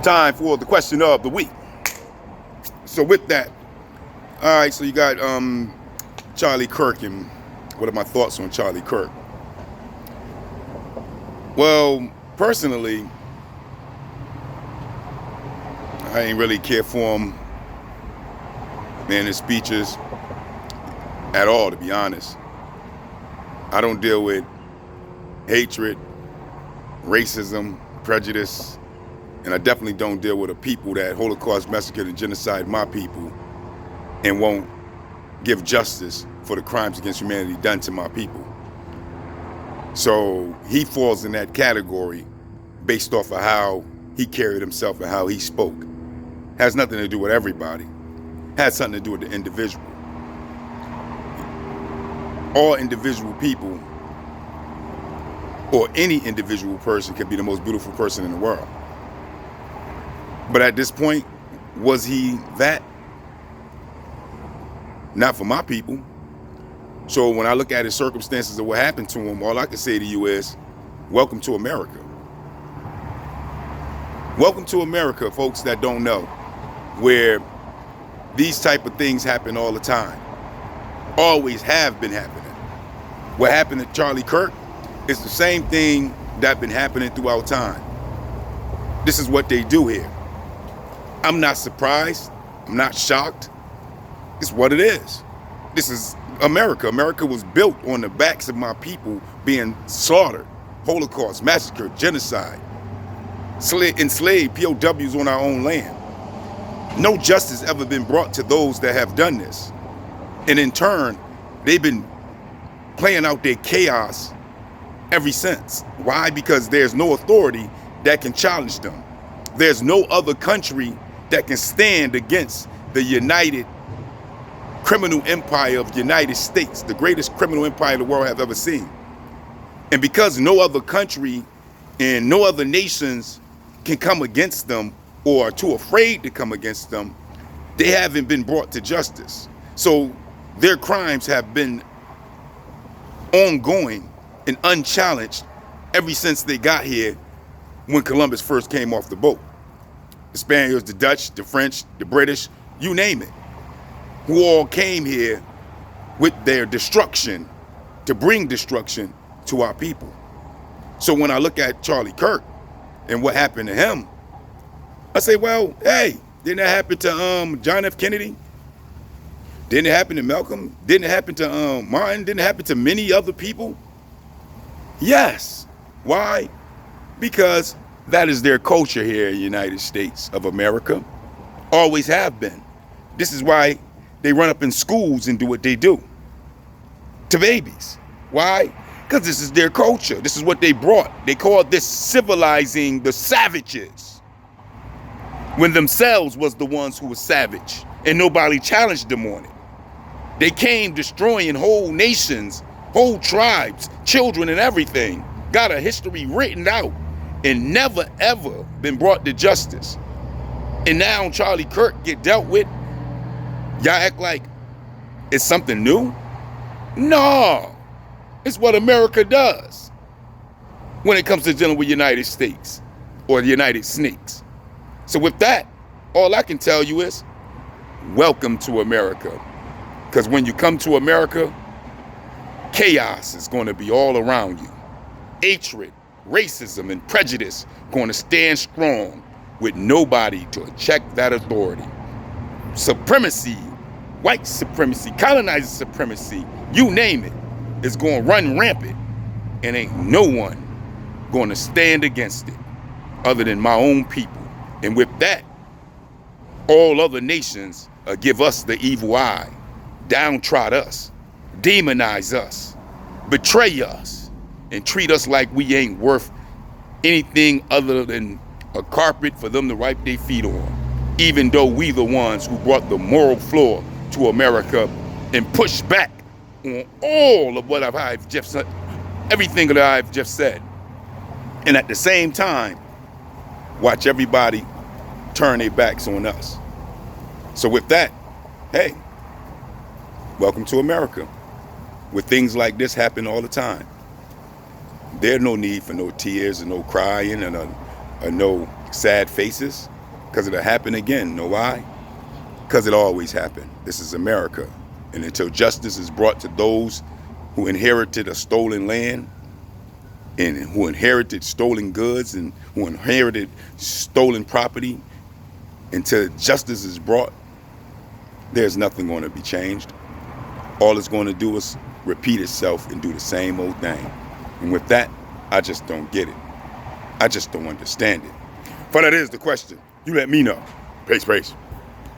time for the question of the week. So with that, all right, so you got Charlie Kirk, and what are my thoughts on Charlie Kirk? Well, personally, I ain't really care for him in his speeches at all, to be honest. I don't deal with hatred, racism, prejudice, and I definitely don't deal with a people that Holocaust, massacred, and genocide my people and won't give justice for the crimes against humanity done to my people. So he falls in that category based off of how he carried himself and how he spoke. Has nothing to do with everybody. Has something to do with the individual. All individual people, or any individual person, can be the most beautiful person in the world. But at this point, was he that? Not for my people. So when I look at his circumstances of what happened to him, all I can say to you is, welcome to America. Welcome to America, folks that don't know, where these type of things happen all the time. Always have been happening. What happened to Charlie Kirk is the same thing that's been happening throughout time. This is what they do here. I'm not surprised. I'm not shocked. It's what it is. This is America. America was built on the backs of my people being slaughtered. Holocaust, massacre, genocide, enslaved POWs on our own land. No justice ever been brought to those that have done this. And in turn, they've been playing out their chaos ever since. Why? Because there's no authority that can challenge them. There's no other country that can stand against the united criminal empire of the United States, the greatest criminal empire the world have ever seen. And because no other country and no other nations can come against them or are too afraid to come against them, they haven't been brought to justice. So their crimes have been ongoing and unchallenged ever since they got here when Columbus first came off the boat. The Spaniards, the Dutch, the French, the British, you name it, who all came here with their destruction to bring destruction to our people. So when I look at Charlie Kirk and what happened to him, I say, well, hey, didn't that happen to John F. Kennedy? Didn't it happen to Malcolm? Didn't it happen to Martin? Didn't it happen to many other people? Yes. Why? Because that is their culture here in the United States of America. Always have been. This is why they run up in schools and do what they do to babies. Why? Because this is their culture. This is what they brought. They called this civilizing the savages, when themselves was the ones who were savage and nobody challenged them on it. They came destroying whole nations, whole tribes, children and everything. Got a history written out and never ever been brought to justice. And now Charlie Kirk get dealt with. Y'all act like it's something new? No, it's what America does when it comes to dealing with the United States or the United Snakes. So with that, all I can tell you is, welcome to America. Because when you come to America, chaos is going to be all around you. Hatred, racism, and prejudice going to stand strong with nobody to check that authority. Supremacy, white supremacy, colonizer supremacy, you name it, is going to run rampant, and ain't no one going to stand against it other than my own people. And with that, all other nations give us the evil eye, downtrod us, demonize us, betray us, and treat us like we ain't worth anything other than a carpet for them to wipe their feet on, even though we the ones who brought the moral floor to America and pushed back on all of what I've just said, everything that I've just said. And at the same time, watch everybody turn their backs on us. So with that, hey, welcome to America, where things like this happen all the time. There's no need for no tears and no crying and no sad faces. Because it'll happen again. Know why? Because it always happened. This is America. And until justice is brought to those who inherited a stolen land, and who inherited stolen goods, and who inherited stolen property, until justice is brought, there's nothing going to be changed. All it's going to do is repeat itself and do the same old thing. And with that, I just don't get it. I just don't understand it. But that is the question. You let me know. Peace, peace.